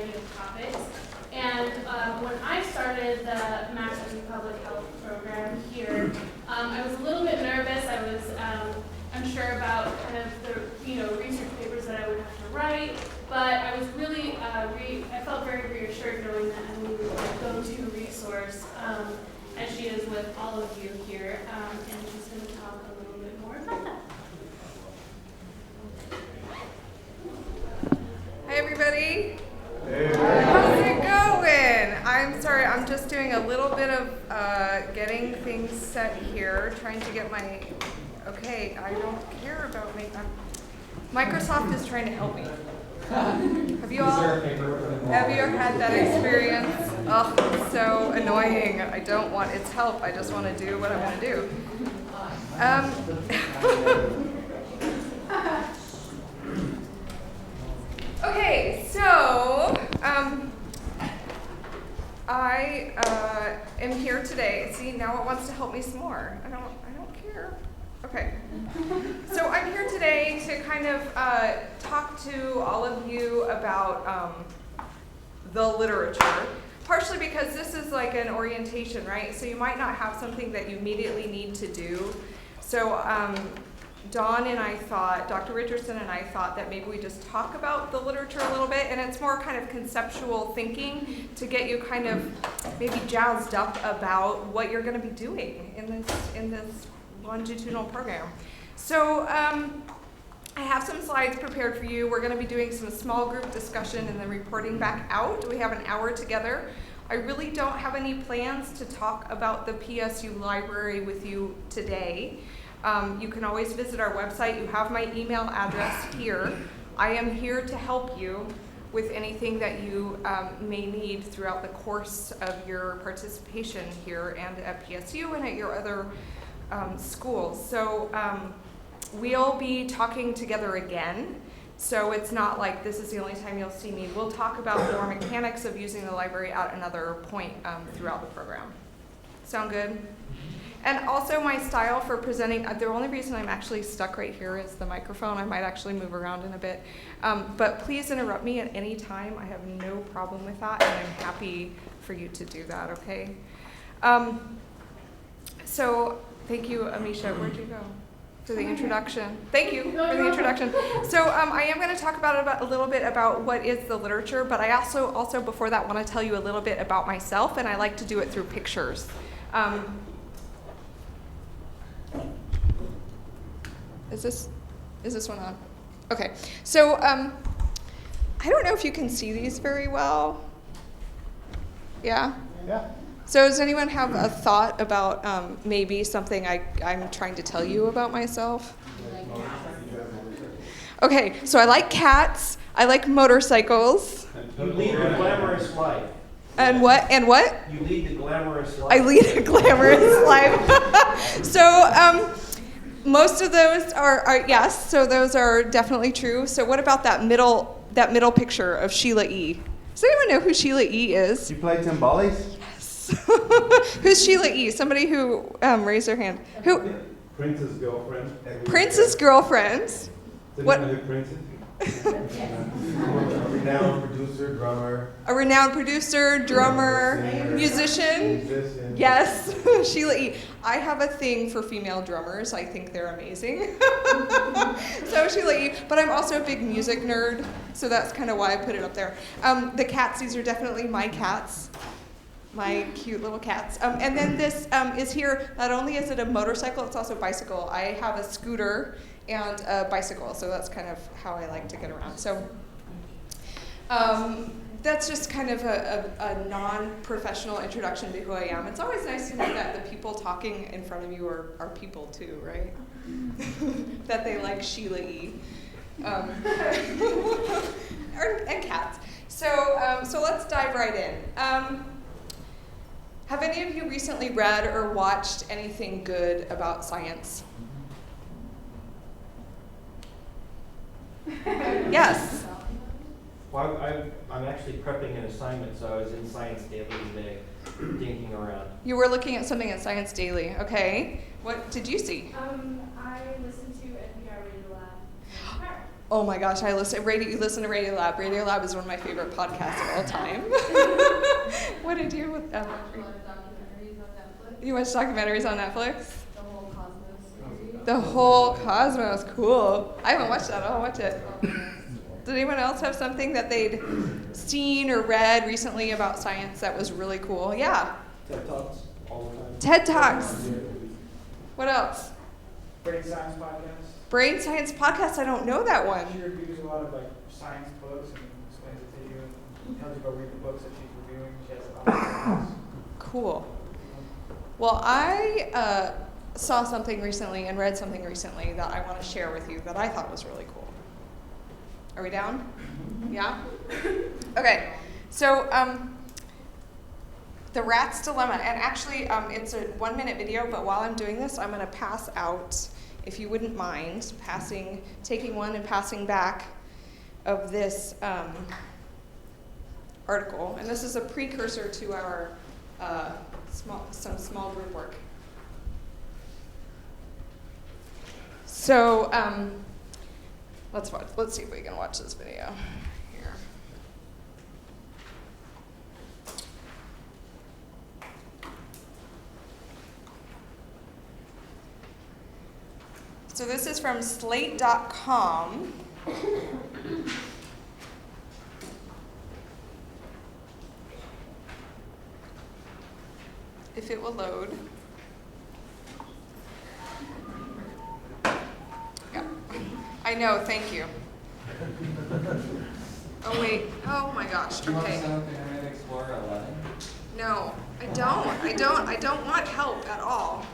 variety of topics. And when I started the Master's in Public Health program here, I was a little bit nervous. I was unsure about kind of the research papers that I would have to write, but I was really, I felt very reassured knowing that Emily was a go-to resource, as she is with all of you here, and she's going to talk a little bit more about that. Hi, everybody. Hey. How's it going? I'm sorry, I'm just doing a little bit of getting things set here, trying to get my, okay, I don't care about me. Microsoft is trying to help me. Have you ever had that experience? Oh, it's so annoying. I don't want its help. I just want to do what I want to do. Okay, so I am here today. See, now it wants to help me some more. I don't care. Okay. So I'm here today to kind of talk to all of you about the literature, partially because this is like an orientation, right? So you might not have something that you immediately need to do. So Dawn and I thought, Dr. Richardson and I thought that maybe we just talk about the literature a little bit, and it's more kind of conceptual thinking to get you kind of maybe jazzed up about what you're going to be doing in this longitudinal program. So I have some slides prepared for you. We're going to be doing some small group discussion and then reporting back out. We have an hour together. I really don't have any plans to talk about the PSU library with you today. You can always visit our website. You have my email address here. I am here to help you with anything that you may need throughout the course of your participation here and at PSU and at your other schools. So we'll be talking together again. So it's not like this is the only time you'll see me. We'll talk about more mechanics of using the library at another point throughout the program. Sound good? And also my style for presenting, the only reason I'm actually stuck right here is the microphone. I might actually move around in a bit. But please interrupt me at any time. I have no problem with that, and I'm happy for you to do that, okay? So thank you, Amisha. Where'd you go? For the introduction. Thank you for the introduction. So I am going to talk about a little bit about what is the literature, but I also before that want to tell you a little bit about myself, and I like to do it through pictures. Is this one on? Okay. So I don't know if you can see these very well. Yeah? Yeah. So does anyone have a thought about maybe something I'm trying to tell you about myself? Okay, so I like cats. I like motorcycles. You lead a glamorous life. And what? And what? You lead the glamorous life. I lead a glamorous life. So most of those are yes. So those are definitely true. So what about that middle picture of Sheila E? Does anyone know who Sheila E is? You play timbales? Who's Sheila E? Somebody who raised their hand. Who? Prince's girlfriend. Prince's girlfriend. What? Prince is? A renowned producer, drummer. A renowned producer, drummer, musician. Yes, Sheila E. I have a thing for female drummers. I think they're amazing. So Sheila E. But I'm also a big music nerd, so that's kind of why I put it up there. The cats, these are definitely my cats. My cute little cats. And then this is here, not only is it a motorcycle, it's also a bicycle. I have a scooter and a bicycle, so that's kind of how I like to get around. So that's just kind of a non-professional introduction to who I am. It's always nice to know that the people talking in front of you are people too, right? That they like Sheila E. And cats. So let's dive right in. Have any of you recently read or watched anything good about science? Yes. Well, I'm actually prepping an assignment, so I was in Science Daily today, dinking around. You were looking at something at Science Daily. Okay. What did you see? I listened to NPR Radio Lab. Oh my gosh, you listen to Radio Lab. Radio Lab is one of my favorite podcasts of all time. What did you with that? You watch documentaries on Netflix? The whole Cosmos series. The whole Cosmos, cool. I haven't watched that, I'll watch it. Did anyone else have something that they'd seen or read recently about science that was really cool? Yeah. TED Talks all the time. TED Talks. What else? Brain Science Podcast. Brain Science Podcast, I don't know that one. She reviews a lot of like science books and explains it to you and tells you to go read the books that she's reviewing. She has a lot of Cool. Well, I saw something recently and read something recently that I want to share with you that I thought was really cool. Are we down? Yeah? Okay. So, the rat's dilemma, and actually it's a 1-minute video, but while I'm doing this, I'm going to pass out, if you wouldn't mind, taking one and passing back of this article. And this is a precursor to our some small group work. So let's see if we can watch this video here. So this is from slate.com. If it will load. Yeah. I know, thank you. Oh wait, oh my gosh, Do you want to okay. set up Internet Explorer 11? No, I don't want help at all.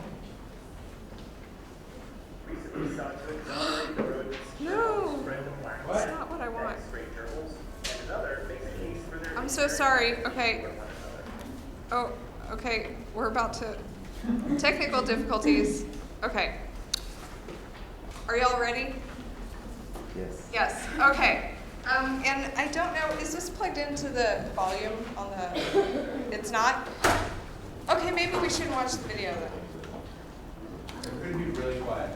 Recently sought to exonerate the rodents No, spread the black that's not what I want. X-ray journals, and another makes a case for their I'm so sorry, okay. one another. Oh, okay, we're about to, technical difficulties. Okay. Are y'all ready? Yes. Yes, okay. And I don't know, is this plugged into the volume on the, it's not? Okay, maybe we shouldn't watch the video then. It's going to be really quiet.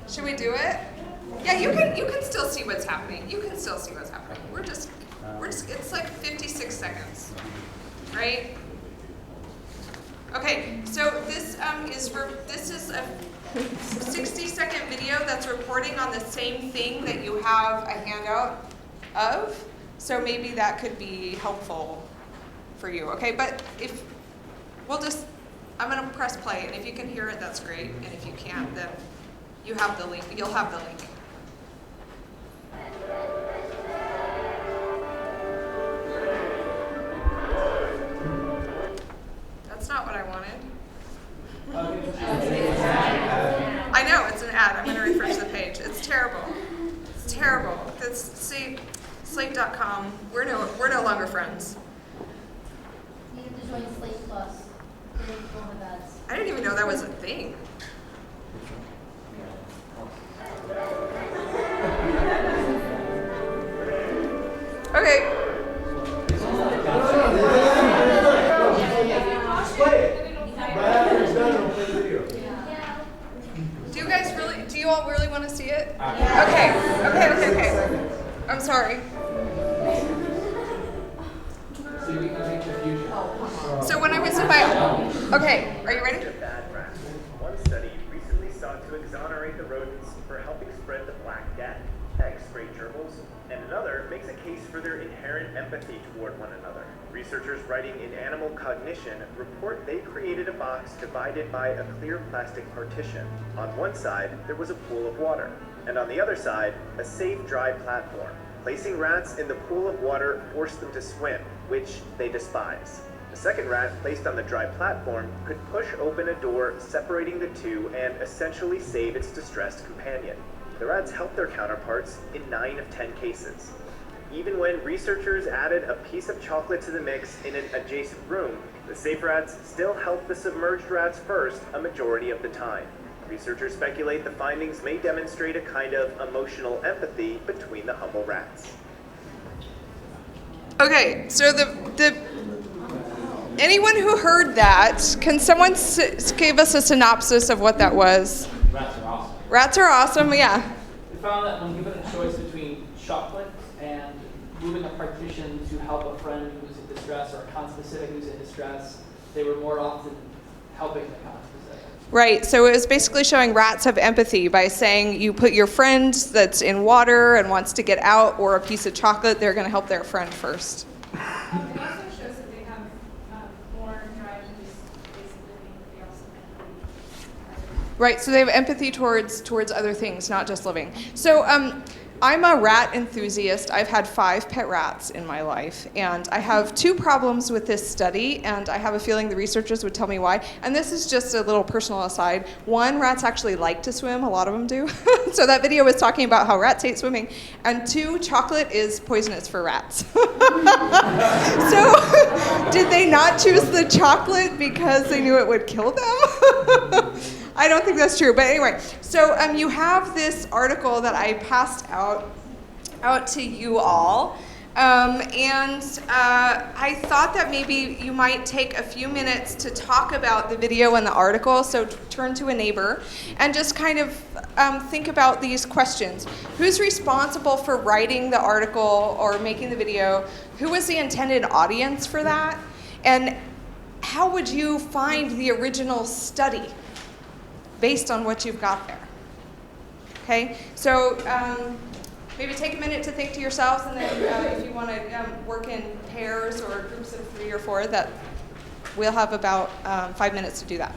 Should we do it? Yeah, you can still see what's happening. You can still see what's happening. We're just, it's like 56 seconds, right? Okay, so this is a 60-second video that's reporting on the same thing that you have a handout of. So maybe that could be helpful for you, okay? But if, I'm gonna press play, and if you can hear it, that's great. And if you can't, then you have the link, you'll have the link. That's not what I wanted. I know, it's an ad. I'm gonna refresh the page. It's terrible. It's terrible. See, slate.com, we're no longer friends. You have to join Slate Plus. They will have ads. I didn't even know that was a thing. Okay. Do you all really want to see it? Okay. I'm sorry. See, we can make the future. So when I was in my, okay, are you ready? Bad rats. One study recently sought to exonerate the rodents for helping spread the Black Death, X-ray gerbils, and another makes a case for their inherent empathy toward one another. Researchers writing in Animal Cognition report they created a box divided by a clear plastic partition. On one side, there was a pool of water, and on the other side, a safe, dry platform. Placing rats in the pool of water forced them to swim, which they despise. The second rat, placed on the dry platform, could push open a door separating the two and essentially save its distressed companion. The rats helped their counterparts in 9 of 10 cases. Even when researchers added a piece of chocolate to the mix in an adjacent room, the safe rats still helped the submerged rats first a majority of the time. Researchers speculate the findings may demonstrate a kind of emotional empathy between the humble rats. Okay, so anyone who heard that, can someone give us a synopsis of what that was? Rats are awesome. Rats are awesome, yeah. We found that when given a choice conflict and moving a partition to help a friend who's in distress or a conspecific who's in distress, they were more often helping the conspecific. Right, so it was basically showing rats have empathy by saying you put your friend that's in water and wants to get out or a piece of chocolate, they're going to help their friend first. It also shows that they have more drive to just basically being the also. Right, so they have empathy towards other things, not just living. So I'm a rat enthusiast. I've had 5 pet rats in my life, and I have 2 problems with this study, and I have a feeling the researchers would tell me why. And this is just a little personal aside. 1, rats actually like to swim. A lot of them do. So that video was talking about how rats hate swimming. And 2, chocolate is poisonous for rats. So did they not choose the chocolate because they knew it would kill them? I don't think that's true, but anyway. So you have this article that I passed out to you all, and I thought that maybe you might take a few minutes to talk about the video and the article, so turn to a neighbor, and just kind of think about these questions. Who's responsible for writing the article or making the video? Who was the intended audience for that? And how would you find the original study based on what you've got there? Okay, so maybe take a minute to think to yourselves, and then if you want to work in pairs or groups of 3 or 4, that we'll have about 5 minutes to do that.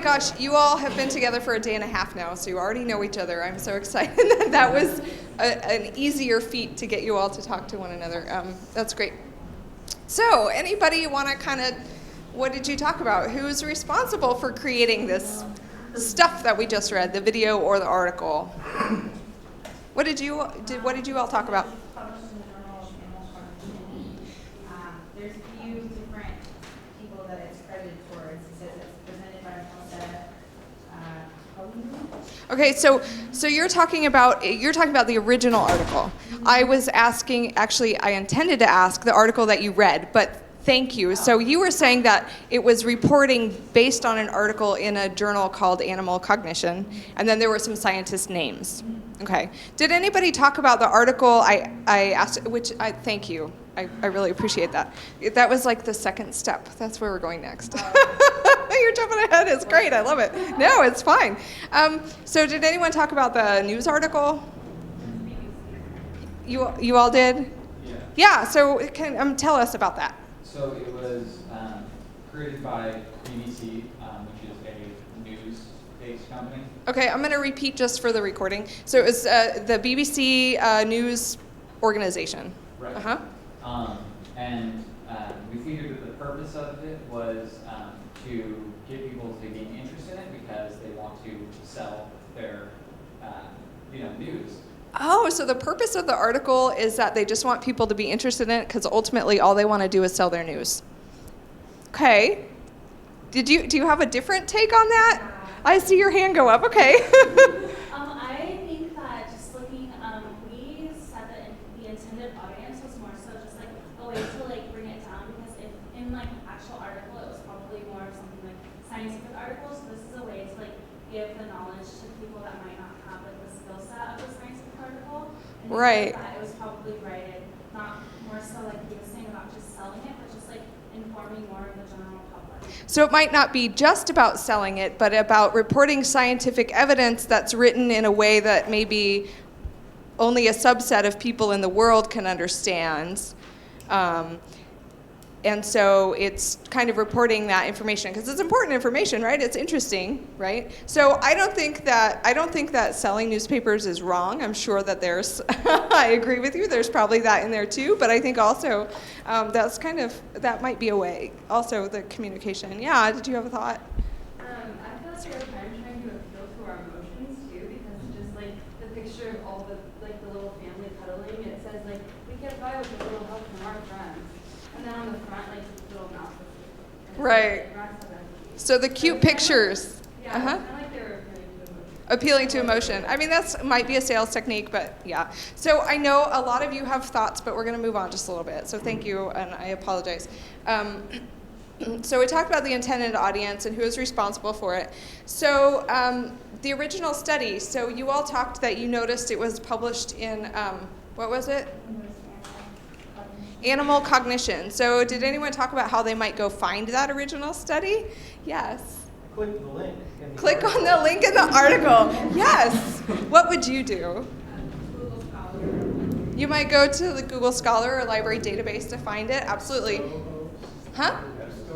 Gosh, you all have been together for a day and a half now, so you already know each other. I'm so excited that that was an easier feat to get you all to talk to one another. That's great. So, anybody want to kind of, what did you talk about? Who's responsible for creating this stuff that we just read, the video or the article? What did you all talk about? There's a few different people that it's credited towards. It says it's presented by Okay, so you're talking about the original article. I was asking, actually, I intended to ask the article that you read, but Thank you. So you were saying that it was reporting based on an article in a journal called Animal Cognition, and then there were some scientist names. Okay. Did anybody talk about the article I asked, thank you. I really appreciate that. That was like the second step. That's where we're going next. You're jumping ahead. It's great. I love it. No, it's fine. So did anyone talk about the news article? You all did? Yeah. Yeah, so tell us about that. So it was created by BBC, which is a news-based company. Okay, I'm going to repeat just for the recording. So it was the BBC News Organization. Right. Uh-huh. And we figured that the purpose of it was to get people to gain interest in it because they want to sell their news. Oh, so the purpose of the article is that they just want people to be interested in it because ultimately all they want to do is sell their news. Okay. Do you have a different take on that? I see your hand go up. Okay. I think that just looking, we said that the intended audience was more so just like a way to like bring it down, because if in like an actual article it was probably more of something like scientific articles. So this is a way to like give the knowledge to people that might not have like the skill set of the scientific article. And Right. that it was probably written not more so like he was saying about just selling it, but just like informing more of the general public. So it might not be just about selling it, but about reporting scientific evidence that's written in a way that maybe only a subset of people in the world can understand. And so it's kind of reporting that information because it's important information, right? It's interesting, right? So I don't think that selling newspapers is wrong. I'm sure that there's, I agree with you, there's probably that in there too, but I think also that might be a way. Also the communication. Yeah, did you have a thought? I feel like they're kind of trying to appeal to our emotions too, because just like the picture of all the little family cuddling, it says like we get by with a little help from our friends. And then on the front, like, little mouse. Right. So the cute pictures. Yeah, Uh-huh. I feel like they're Appealing to emotion. I mean, that's might be a sales technique, but yeah. So I know a lot of you have thoughts, but we're going to move on just a little bit. So thank you, and I apologize. So we talked about the intended audience and who is responsible for it. So the original study, so you all talked that you noticed it was published in, what was it? Animal Cognition. So did anyone talk about how they might go find that original study? Yes. Click the link. Click on the link in the article. Yes. What would you do? Google Scholar. You might go to the Google Scholar or library database to find it. Absolutely. Huh?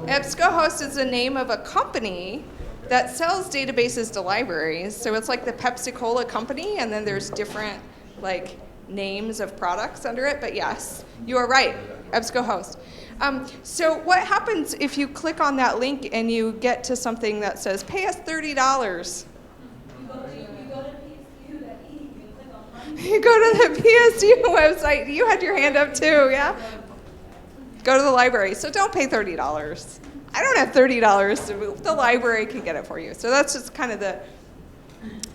EBSCOhost is the name of a company that sells databases to libraries. So it's like the Pepsi-Cola company, and then there's different names of products under it. But yes, you are right. EBSCOhost. So what happens if you click on that link and you get to something that says, pay us $30? You go to PSU.e, you click on money. You go to the PSU website. You had your hand up too, yeah? Go to the library. So don't pay $30. I don't have $30. The library can get it for you. So that's just kind of the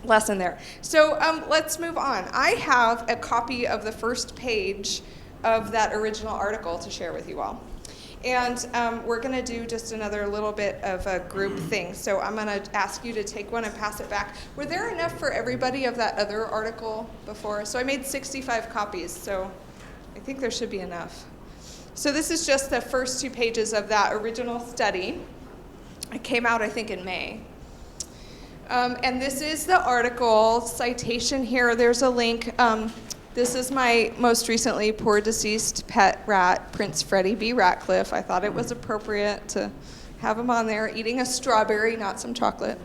lesson there. So let's move on. I have a copy of the first page of that original article to share with you all. And we're going to do just another little bit of a group thing. So I'm going to ask you to take one and pass it back. Were there enough for everybody of that other article before? So I made 65 copies, so I think there should be enough. So this is just the first 2 pages of that original study. It came out, I think, in May. And this is the article citation here. There's a link. This is my most recently poor deceased pet rat, Prince Freddie B. Ratcliffe. I thought it was appropriate to have him on there eating a strawberry, not some chocolate.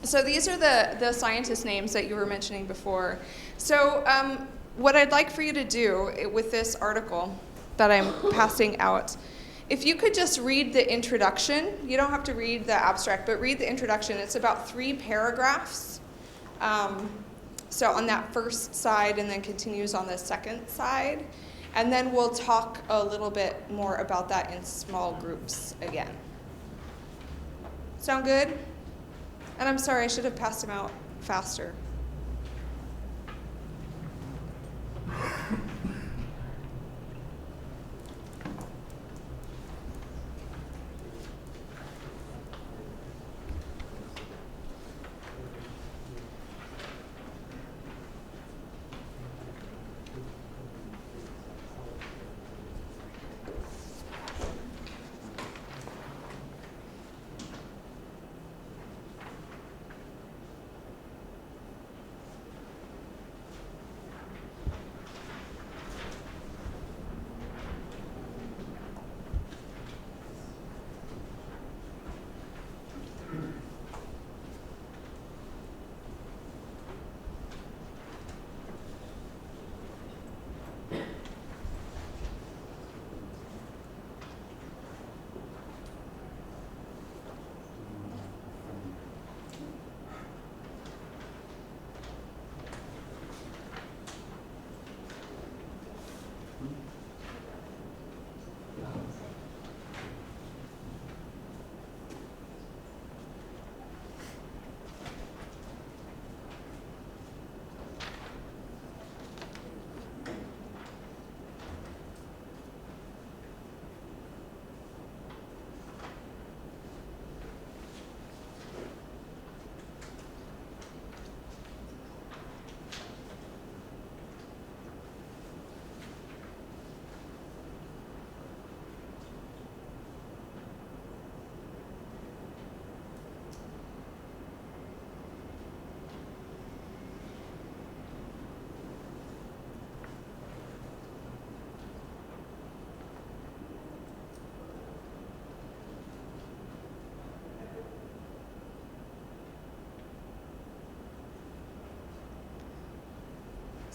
So these are the scientist names that you were mentioning before. So what I'd like for you to do with this article that I'm passing out, if you could just read the introduction, you don't have to read the abstract, but read the introduction. It's about 3 paragraphs. So on that first side and then continues on the second side. And then we'll talk a little bit more about that in small groups again. Sound good? And I'm sorry, I should have passed them out faster.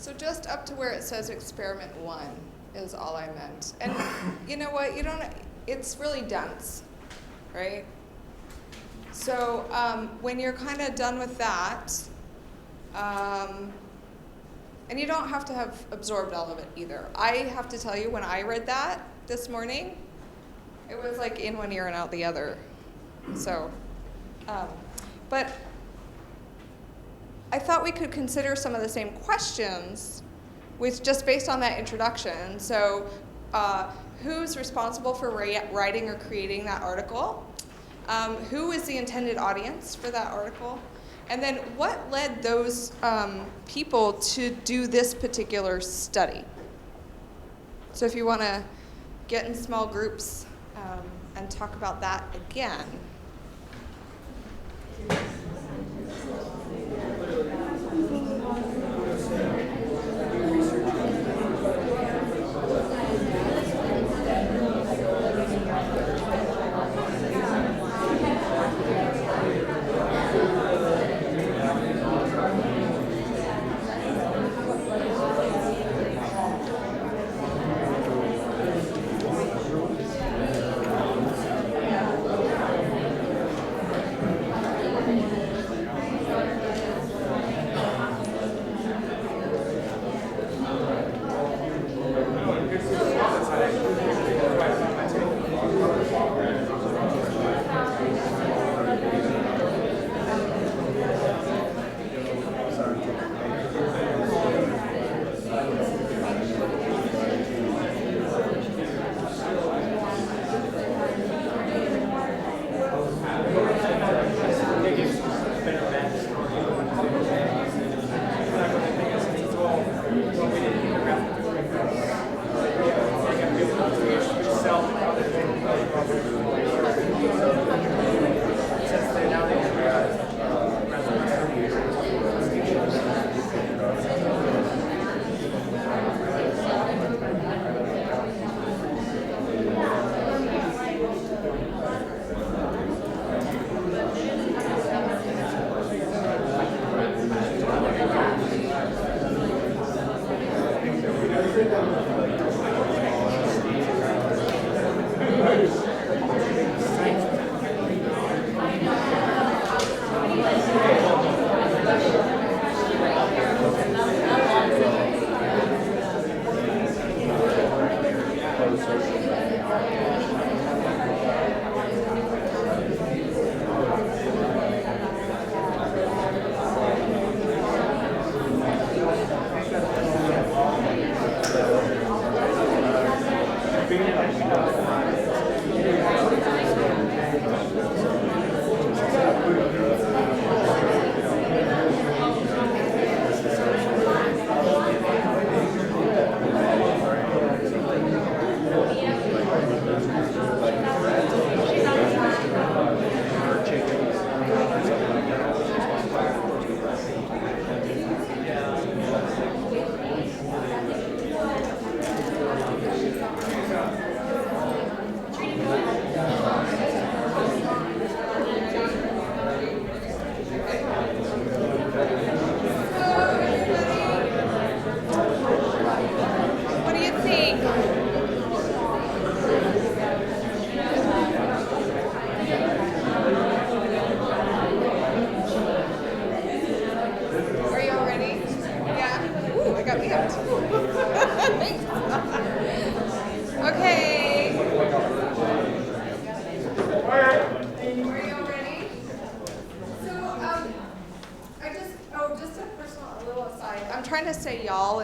So just up to where it says experiment 1 is all I meant. And you know what? It's really dense, right? So when you're kind of done with that, and you don't have to have absorbed all of it either. I have to tell you, when I read that this morning, it was like in one ear and out the other. So, but I thought we could consider some of the same questions with just based on that introduction. So who's responsible for writing or creating that article? Who is the intended audience for that article? And then what led those people to do this particular study? So if you want to get in small groups and talk about that again.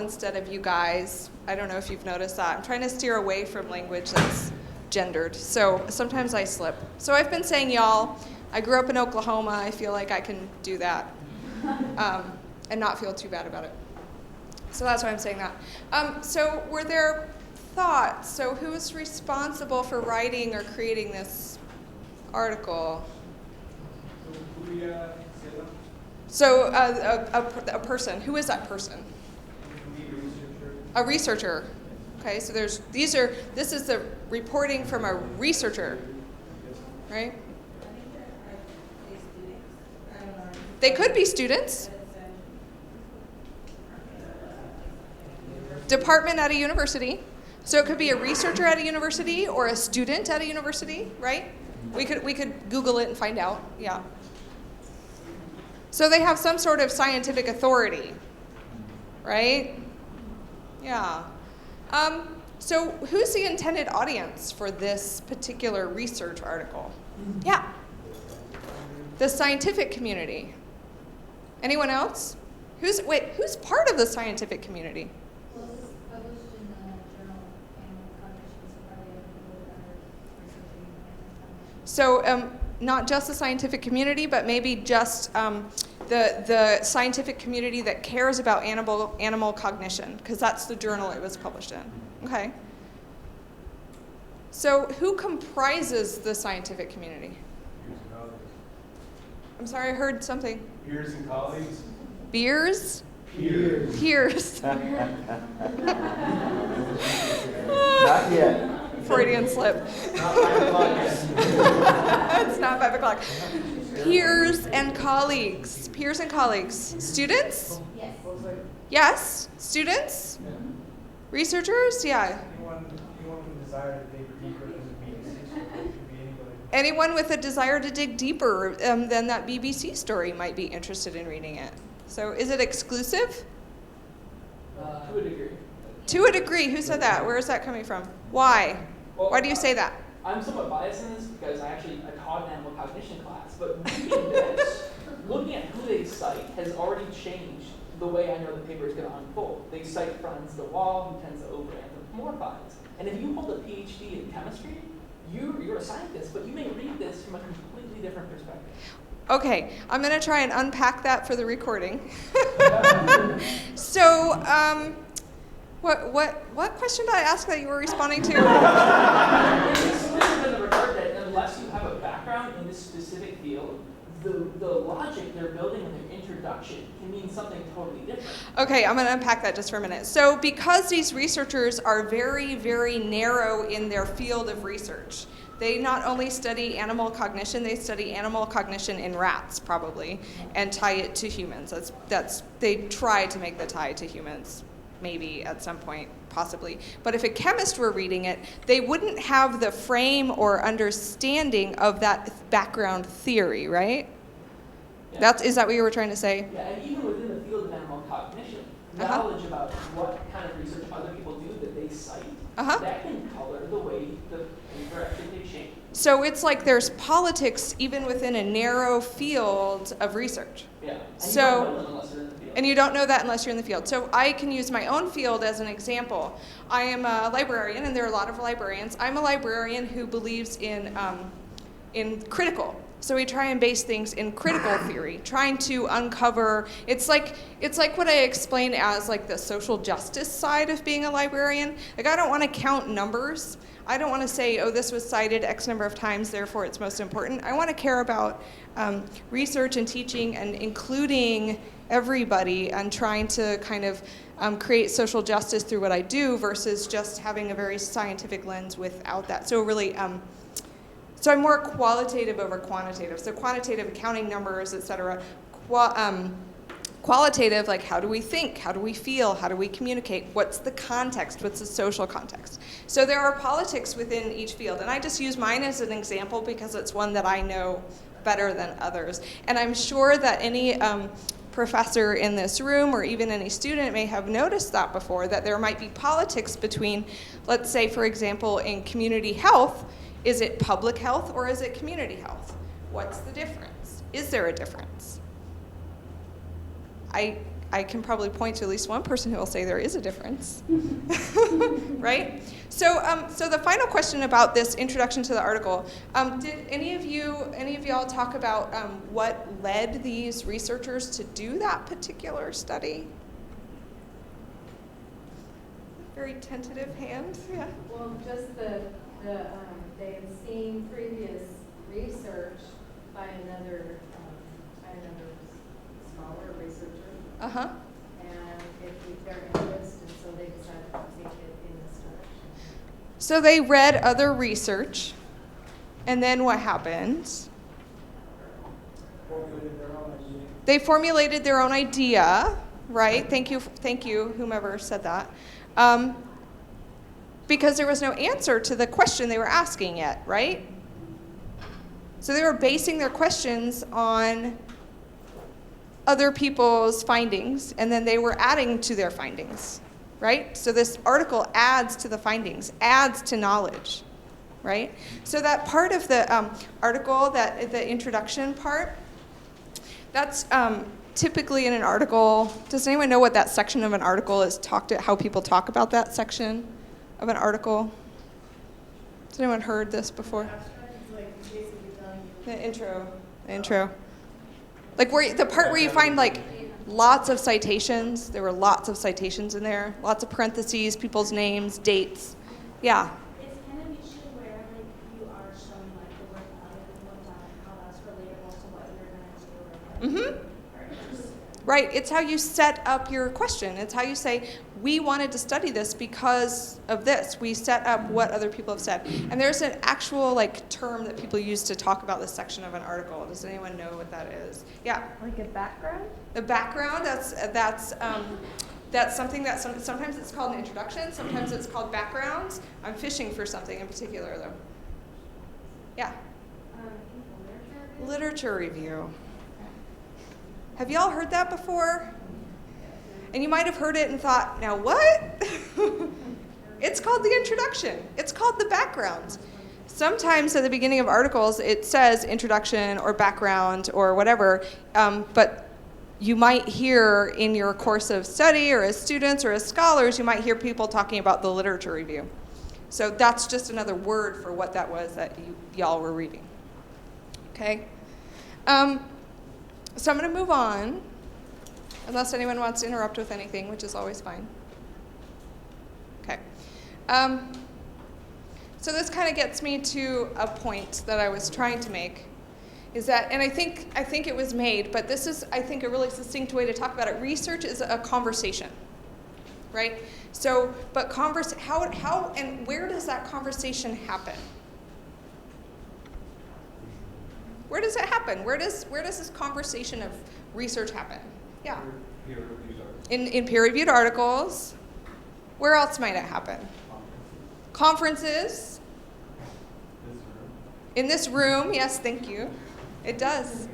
Instead of you guys. I don't know if you've noticed that. I'm trying to steer away from language that's gendered. So sometimes I slip. So I've been saying y'all. I grew up in Oklahoma. I feel like I can do that and not feel too bad about it. So that's why I'm saying that. So were there thoughts? So who is responsible for writing or creating this article? So a person. Who is that person? A researcher. Okay, so this is the reporting from a researcher, right? They could be students. department at a university. So it could be a researcher at a university or a student at a university, right? We could Google it and find out, yeah. So they have some sort of scientific authority, right? Yeah. So who's the intended audience for this particular research article? Yeah. The scientific community. Anyone else? Who's part of the scientific community? Well, this is published in the journal Animal Cognition, so probably other people that are researching animal cognition. So not just the scientific community, but maybe just the scientific community that cares about animal cognition, because that's the journal it was published in. Okay. So who comprises the scientific community? Peers and colleagues. I'm sorry, I heard something. Peers and colleagues. Beers? Peers. Peers. Not yet. Freudian slip. Not 5 o'clock yet. It's not 5 o'clock. Peers and colleagues. Peers and colleagues. Students? Yes. What was that? Yes. Students? Researchers? Yeah. Anyone with a desire to dig deeper than the BBC story, it could be anybody. Anyone with a desire to dig deeper than that BBC story might be interested in reading it. So is it exclusive? To a degree. To a degree. Who said that? Where is that coming from? Why? Well, Why do you say that? I'm somewhat biased in this because I taught an animal cognition class, but reading this, looking at who they cite has already changed the way I know the paper is going to unfold. They cite Franz de Waal, who tends to over-anthropomorphize. And if you hold a PhD in chemistry, you're a scientist, but you may read this from a completely different perspective. Okay, I'm going to try and unpack that for the recording. So, what question did I ask that you were responding to? It's in the regard that unless you have a background in this specific field, the logic they're building in their introduction can mean something totally different. Okay, I'm going to unpack that just for a minute. So because these researchers are very, very narrow in their field of research, they not only study animal cognition, they study animal cognition in rats, probably, and tie it to humans. They try to make the tie to humans, maybe at some point, possibly. But if a chemist were reading it, they wouldn't have the frame or understanding of that background theory, right? Yeah. Is that what you were trying to say? Yeah, and even within the field of animal cognition, knowledge about what kind of research other people do that they cite, that can color the way the paper actually takes shape. So it's like there's politics even within a narrow field of research. Yeah, and you don't know that unless you're in the field. So I can use my own field as an example. I am a librarian, and there are a lot of librarians. I'm a librarian who believes in critical. So we try and base things in critical theory, trying to uncover. It's like what I explain as like the social justice side of being a librarian. Like I don't want to count numbers. I don't want to say, oh, this was cited X number of times, therefore it's most important. I want to care about research and teaching and including everybody and trying to kind of create social justice through what I do versus just having a very scientific lens without that. So really, so I'm more qualitative over quantitative. So quantitative, accounting numbers, et cetera. Qualitative, like how do we think? How do we feel? How do we communicate? What's the context? What's the social context? So there are politics within each field. And I just use mine as an example because it's one that I know better than others. And I'm sure that any professor in this room or even any student may have noticed that before, that there might be politics between, let's say, for example, in community health, is it public health or is it community health? What's the difference? Is there a difference? I can probably point to at least one person who will say there is a difference, right? So the final question about this introduction to the article, did any of y'all talk about what led these researchers to do that particular study? Very tentative hand, yeah. Well, just they had seen previous research by another smaller researcher. And it piqued their interest, and so they decided to take it in this direction. So they read other research, and then what happened? They formulated their own idea, right? Thank you, whomever said that. because there was no answer to the question they were asking yet, right? So they were basing their questions on other people's findings, and then they were adding to their findings, right? So this article adds to the findings, adds to knowledge, right? So that part of the article, the introduction part, that's typically in an article. Does anyone know what that section of an article is? How people talk about that section of an article? Has anyone heard this before? The intro. Like the part where you find like lots of citations. There were lots of citations in there. Lots of parentheses, people's names, dates. Yeah. It's kind of usually where like you are showing like the work of it and whatnot, and how that's relatable to what you're gonna do. Mm-hmm. Right. It's how you set up your question. It's how you say, we wanted to study this because of this. We set up what other people have said. And there's an actual like term that people use to talk about this section of an article. Does anyone know what that is? Yeah. Like a background? The background, that's something that sometimes it's called an introduction, sometimes it's called backgrounds. I'm fishing for something in particular though. Yeah. Literature review. Have y'all heard that before? And you might have heard it and thought, now what? It's called the introduction. It's called the background. Sometimes at the beginning of articles, it says introduction or background or whatever, but you might hear in your course of study or as students or as scholars, you might hear people talking about the literature review. So that's just another word for what that was that y'all were reading. Okay? So I'm going to move on, unless anyone wants to interrupt with anything, which is always fine. Okay. So this kind of gets me to a point that I was trying to make, is that, and I think it was made, but this is, I think, a really succinct way to talk about it. Research is a conversation, right? So, but how and where does that conversation happen? Where does it happen? Where does this conversation of research happen? Yeah. Peer-reviewed articles. In peer-reviewed articles. Where else might it happen? Conferences. In this room, yes, thank you. It does.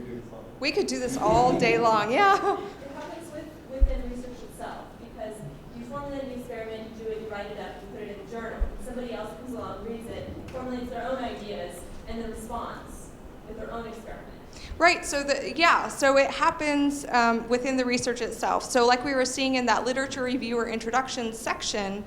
We could do this all day long, yeah. It happens within research itself, because you formulate an experiment, you do it, you write it up, you put it in a journal. Somebody else comes along, reads it, formulates their own ideas, and then responds with their own experiment. Right, so so it happens within the research itself. So like we were seeing in that literature review or introduction section,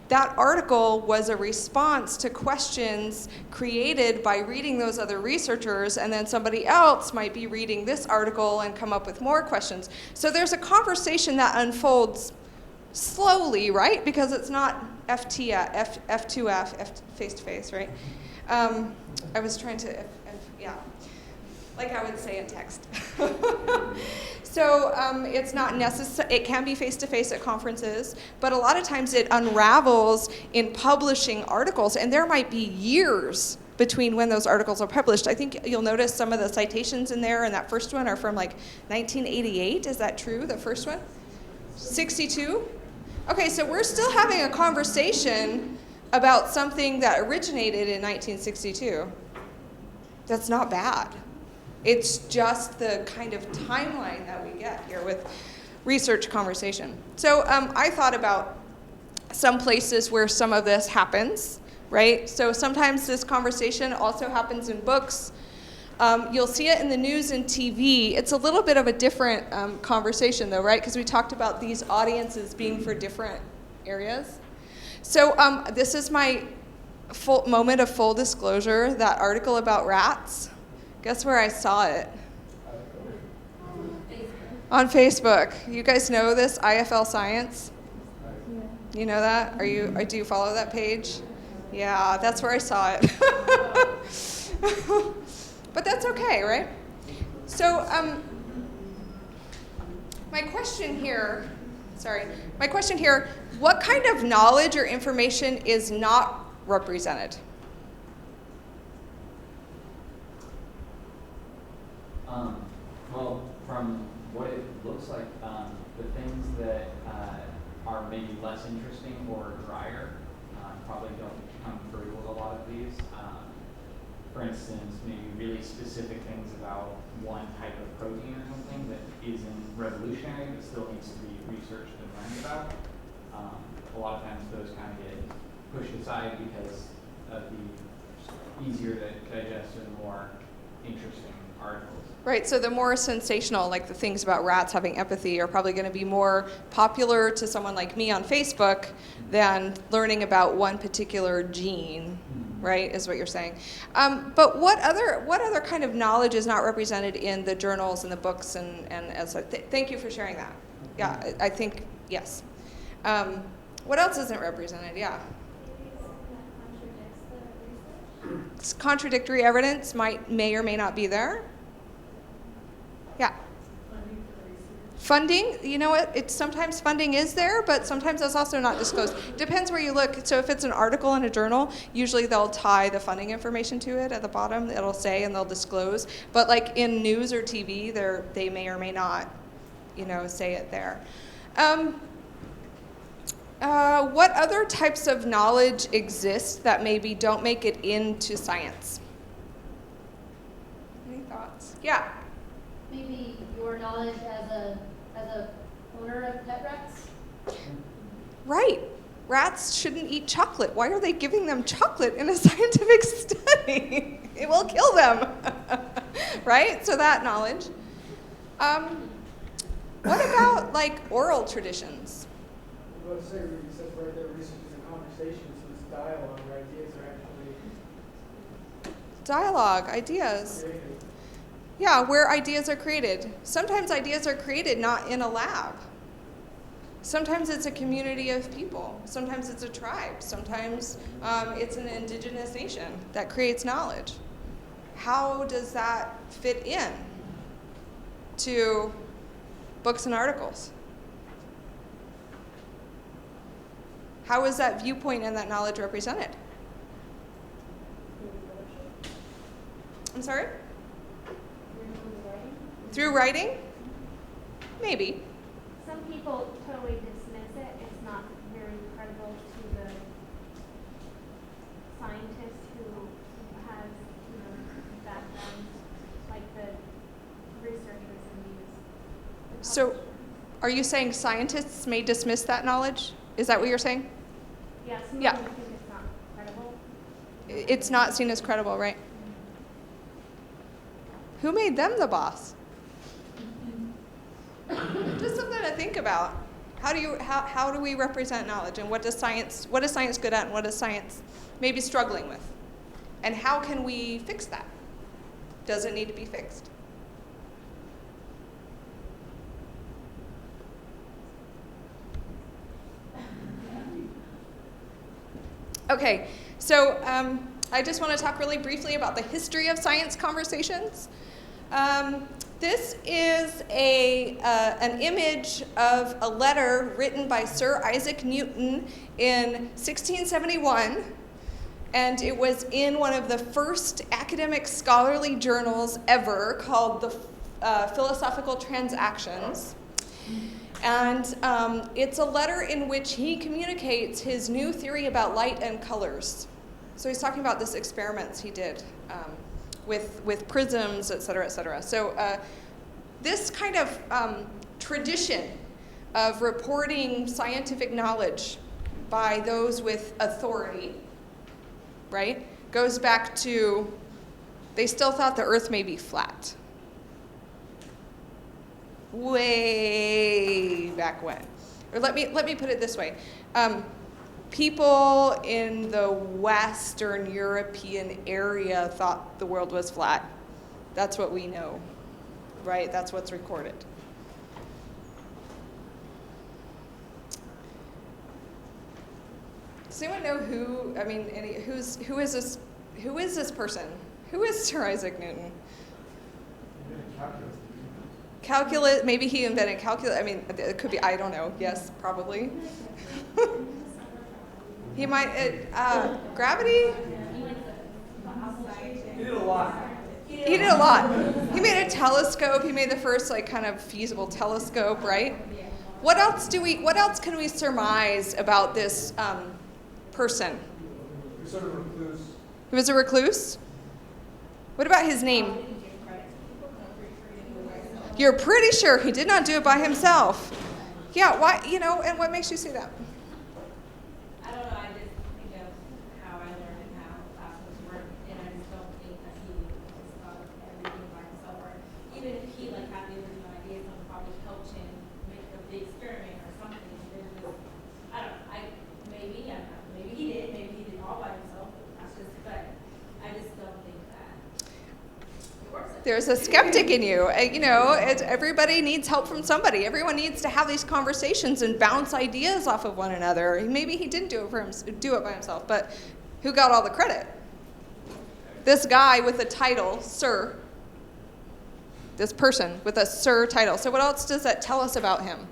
that article was a response to questions created by reading those other researchers, and then somebody else might be reading this article and come up with more questions. So there's a conversation that unfolds slowly, right? Because it's not F2F, face-to-face, right? I was trying to, like I would say in text. So it's not necessary, it can be face-to-face at conferences, but a lot of times it unravels in publishing articles, and there might be years between when those articles are published. I think you'll notice some of the citations in there, and that first one are from like 1988, is that true, the first one? 62? Okay, so we're still having a conversation about something that originated in 1962. That's not bad. It's just the kind of timeline that we get here with research conversation. So I thought about some places where some of this happens, right? So sometimes this conversation also happens in books. You'll see it in the news and TV. It's a little bit of a different conversation though, right? Because we talked about these audiences being for different areas. So this is my moment of full disclosure, that article about rats. Guess where I saw it? On Facebook. You guys know this, IFL Science? You know that? Do you follow that page? Yeah, that's where I saw it. But that's okay, right? So my question here, what kind of knowledge or information is not represented? Well, from what it looks like, the things that are maybe less interesting or drier. Probably don't come through a lot of these. For instance, maybe really specific things about one type of protein or something that isn't revolutionary but still needs to be researched and learned about. A lot of times those kind of get pushed aside because of the easier to digest and more interesting articles. Right, so the more sensational, like the things about rats having empathy, are probably going to be more popular to someone like me on Facebook than learning about one particular gene, right, is what you're saying. But what other kind of knowledge is not represented in the journals and the books? And as thank you for sharing that. Yeah, I think, yes. What else isn't represented? Yeah. Contradictory evidence may or may not be there. Yeah. Funding, you know what? It's sometimes funding is there, but sometimes that's also not disclosed. Depends where you look. So if it's an article in a journal, usually they'll tie the funding information to it at the bottom. It'll say and they'll disclose. But like in news or TV, they may or may not, say it there. What other types of knowledge exist that maybe don't make it into science? Any thoughts? Yeah. Maybe your knowledge as a owner of pet rats? Right. Rats shouldn't eat chocolate. Why are they giving them chocolate in a scientific study? It will kill them. Right? So that knowledge. What about like oral traditions? I was going to say, it says right there, research is a conversation, so it's dialogue, where ideas are actually Dialogue, ideas. created. Yeah, where ideas are created. Sometimes ideas are created not in a lab. Sometimes it's a community of people. Sometimes it's a tribe. Sometimes it's an indigenous nation that creates knowledge. How does that fit in to books and articles? How is that viewpoint and that knowledge represented? I'm sorry? Through writing? Maybe. Some people totally dismiss it. It's not very credible to the scientist who has, backgrounds like the researchers in these. So, are you saying scientists may dismiss that knowledge? Is that what you're saying? Yeah, some Yeah. people think it's not credible. It's not seen as credible, right? Who made them the boss? Just something to think about. How do we represent knowledge, and what is science good at, and what is science maybe struggling with? And how can we fix that? Does it need to be fixed? Okay, so I just want to talk really briefly about the history of science conversations. This is an image of a letter written by Sir Isaac Newton in 1671, and it was in one of the first academic scholarly journals ever called the Philosophical Transactions. And it's a letter in which he communicates his new theory about light and colors. So he's talking about this experiments he did with prisms, et cetera, et cetera. So this kind of tradition of reporting scientific knowledge by those with authority, right, goes back to, they still thought the earth may be flat. Way back when. Or let me put it this way. People in the Western European area thought the world was flat. That's what we know, right? That's what's recorded. Does anyone know who is this person? Who is Sir Isaac Newton? Calculus, maybe he invented calculus. I mean, it could be, I don't know. Yes, probably. He might, gravity? He did a lot. He did a lot. He made a telescope. He made the first, kind of feasible telescope, right? What else can we surmise about this person? You're sort of recluse. He was a recluse? What about his name? You're pretty sure he did not do it by himself. Yeah, why, and what makes you say that? I don't know, I just think of how I learned and how classes work, and I just don't think that he just thought of everything by himself, or even if he had the original idea, someone probably helped him make a big experiment or something. There's just, I don't know, maybe he did it all by himself. But I just don't think that it works. There's a skeptic in you. Everybody needs help from somebody. Everyone needs to have these conversations and bounce ideas off of one another. Maybe he didn't do it by himself, but who got all the credit? This guy with the title, Sir. This person with a Sir title. So what else does that tell us about him?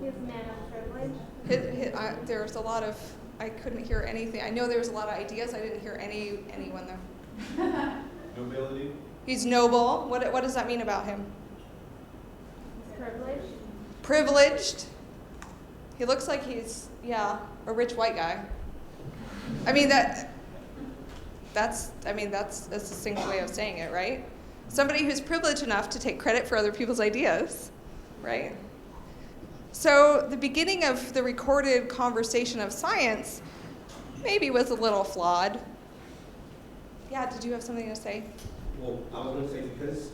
He's a man of privilege. There's a lot of, I couldn't hear anything. I know there was a lot of ideas. I didn't hear anyone there. Nobility. He's noble. What does that mean about him? Privilege. Privileged. He looks like he's, a rich white guy. That's a succinct way of saying it, right? Somebody who's privileged enough to take credit for other people's ideas, right? So the beginning of the recorded conversation of science maybe was a little flawed. Yeah, did you have something to say? Well, I was going to say because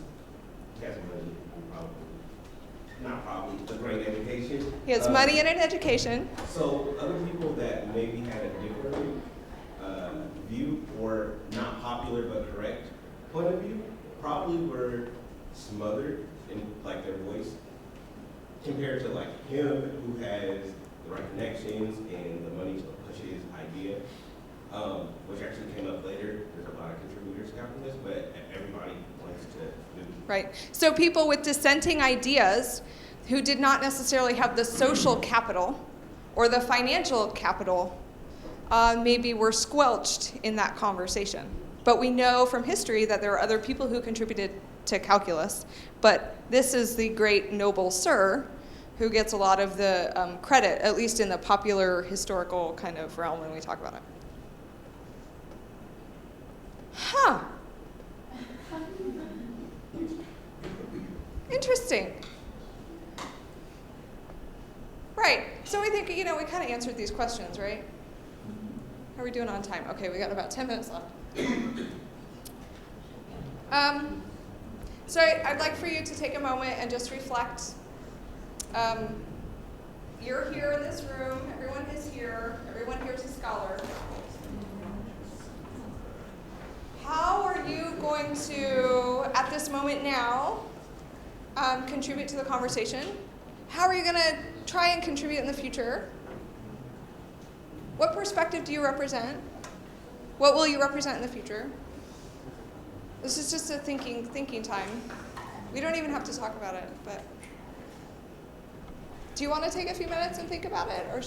he has a great education. He has money and an education. So other people that maybe had a different view or not popular but correct point of view probably were smothered in their voice compared to him who has the right connections and the money to push his idea. Which actually came up later. There's a lot of contributors to calculus, but everybody wants to do. Right. So people with dissenting ideas who did not necessarily have the social capital or the financial capital maybe were squelched in that conversation. But we know from history that there are other people who contributed to calculus. But this is the great noble Sir who gets a lot of the credit, at least in the popular historical kind of realm when we talk about it. Huh. Interesting. Right. So we think, we kind of answered these questions, right? How are we doing on time? Okay, we got about 10 minutes left. So I'd like for you to take a moment and just reflect. You're here in this room. Everyone is here. Everyone here is a scholar. How are you going to, at this moment now, contribute to the conversation? How are you going to try and contribute in the future? What perspective do you represent? What will you represent in the future? This is just a thinking time. We don't even have to talk about it, but do you want to take a few minutes and think about it, or?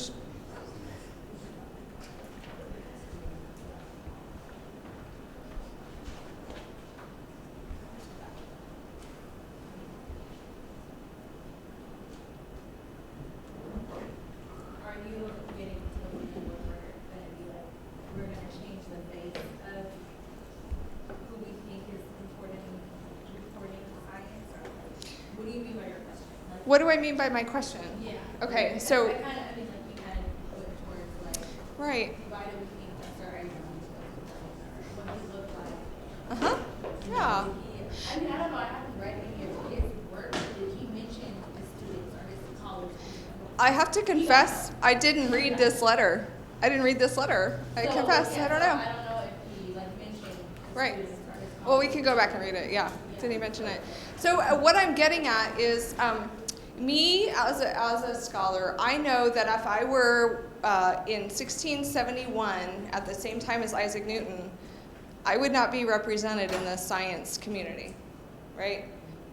What do I mean by my question? Yeah. Okay, so. We kind of went towards right. Why do we think that Sir what he looked like? Yeah. I don't know. I haven't read any of his work. Did he mention the students or his college? I have to confess, I didn't read this letter. I confess. I don't know. I don't know if he mentioned. Right. Well, we can go back and read it. Yeah. Did he mention it? So what I'm getting at is. Me, as a scholar, I know that if I were in 1671 at the same time as Isaac Newton, I would not be represented in the science community, right?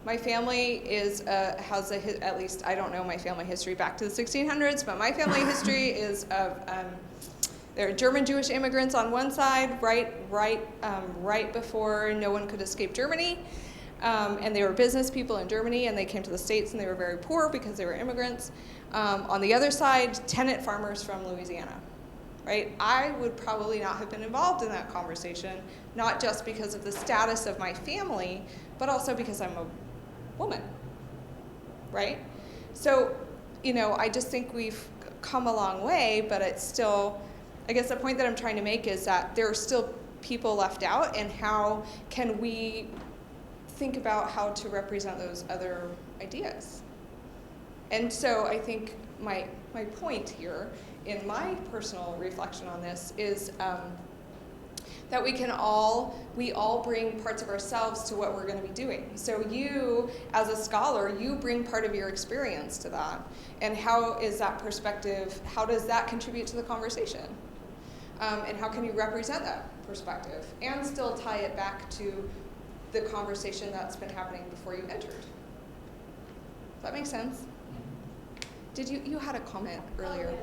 My family has at least, I don't know my family history back to the 1600s, but my family history is of, there are German Jewish immigrants on one side, right before no one could escape Germany. and they were business people in Germany, and they came to the States and they were very poor because they were immigrants. On the other side, tenant farmers from Louisiana, right? I would probably not have been involved in that conversation, not just because of the status of my family, but also because I'm a woman, right? So, I just think we've come a long way, but it's still, I guess the point that I'm trying to make is that there are still people left out, and how can we think about how to represent those other ideas? And so I think my point here in my personal reflection on this is that we all bring parts of ourselves to what we're going to be doing. So you, as a scholar, you bring part of your experience to that. And how is that perspective, how does that contribute to the conversation? And how can you represent that perspective and still tie it back to the conversation that's been happening before you entered? Does that make sense? Did you had a comment earlier?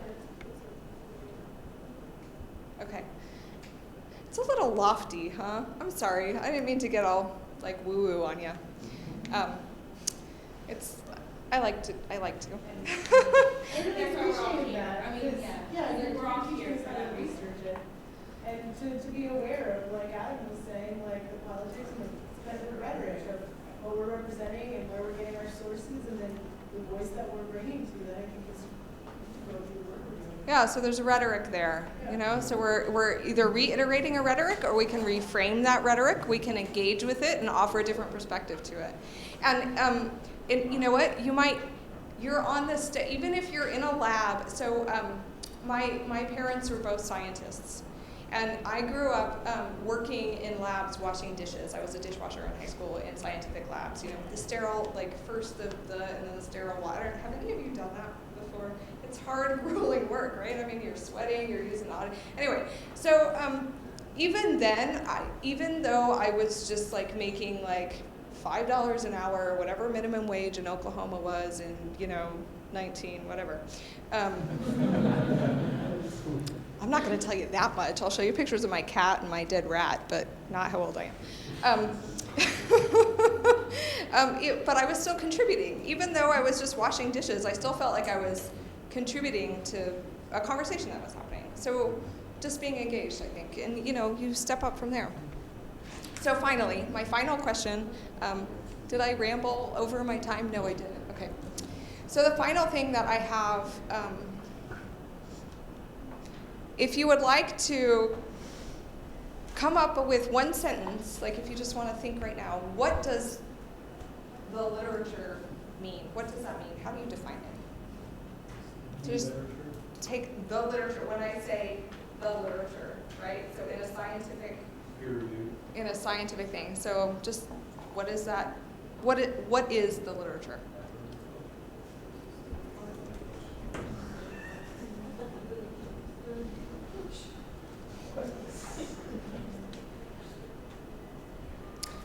Okay. It's a little lofty, huh? I'm sorry. I didn't mean to get all like woo-woo on you. I like to. And that's why we're all here. I mean, yeah, we're all here for that research it. And to be aware of, like Adam was saying, like the politics and the rhetoric of what we're representing and where we're getting our sources, and then the voice that we're bringing to that, I think is go through the work we're doing. Yeah, so there's a rhetoric there, so we're either reiterating a rhetoric, or we can reframe that rhetoric, we can engage with it and offer a different perspective to it. And you know what, you're on this, even if you're in a lab, so my parents were both scientists, and I grew up working in labs washing dishes. I was a dishwasher in high school in scientific labs, the sterile, like first the and then the sterile water. Have any of you done that before? It's hard, grueling work, right? I mean, you're sweating, you're using anyway, so even then, even though I was just like making like $5 an hour, or whatever minimum wage in Oklahoma was in, 19, whatever. I'm not going to tell you that much. I'll show you pictures of my cat and my dead rat, but not how old I am. But I was still contributing. Even though I was just washing dishes, I still felt like I was contributing to a conversation that was happening. So just being engaged, I think. And, you step up from there. So finally, my final question, did I ramble over my time? No, I didn't. Okay. So the final thing that I have, if you would like to come up with one sentence, like if you just want to think right now, what does the literature mean? What does that mean? How do you define it? So just take the literature. When I say the literature, right? So in a scientific, in a scientific thing. So just what is that? What is the literature?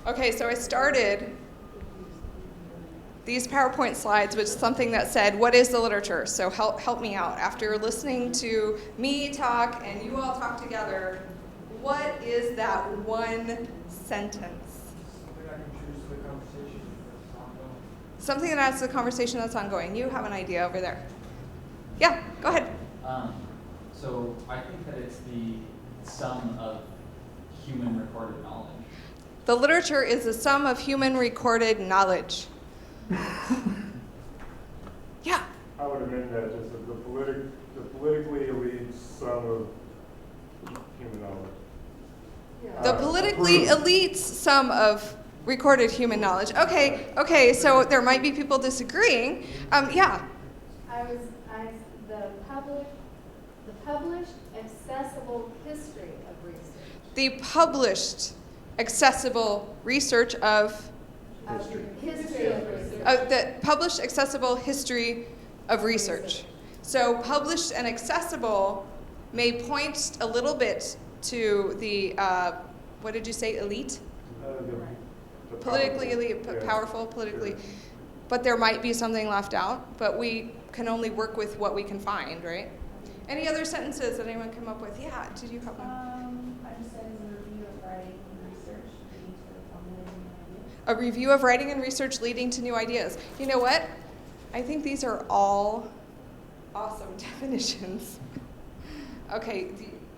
Okay, so I started these PowerPoint slides with something that said, what is the literature? So help me out. After listening to me talk and you all talk together, what is that one sentence? Something that adds to the conversation that's ongoing. You have an idea over there. Yeah, go ahead. So I think that it's the sum of human recorded knowledge. The literature is the sum of human recorded knowledge. Yeah. I would amend that just as the politically elite sum of human knowledge. Yeah. The politically elite sum of recorded human knowledge. Okay, so there might be people disagreeing. Yeah. The published accessible history of research. The published accessible research of history of research. The published accessible history of research. So published and accessible may point a little bit to the, what did you say, elite? The Politically elite, powerful, politically. Sure. But there might be something left out, but we can only work with what we can find, right? Any other sentences that anyone come up with? Yeah, did you have one? I just said as a review of writing and research, leading to formulating an idea. A review of writing and research leading to new ideas. You know what? I think these are all awesome definitions. Okay,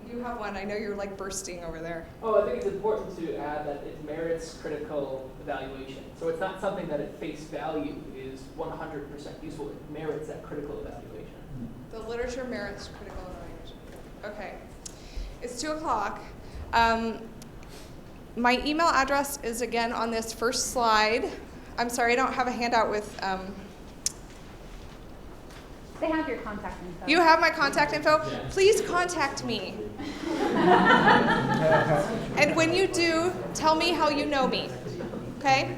you have one. I know you're like bursting over there. Oh, I think it's important to add that it merits critical evaluation. So it's not something that at face value is 100% useful. It merits that critical evaluation. The literature merits critical evaluation. Okay. It's 2:00. My email address is again on this first slide. I'm sorry, I don't have a handout with. They have your contact info. You have my contact info? Yeah. Please contact me. And when you do, tell me how you know me. Okay?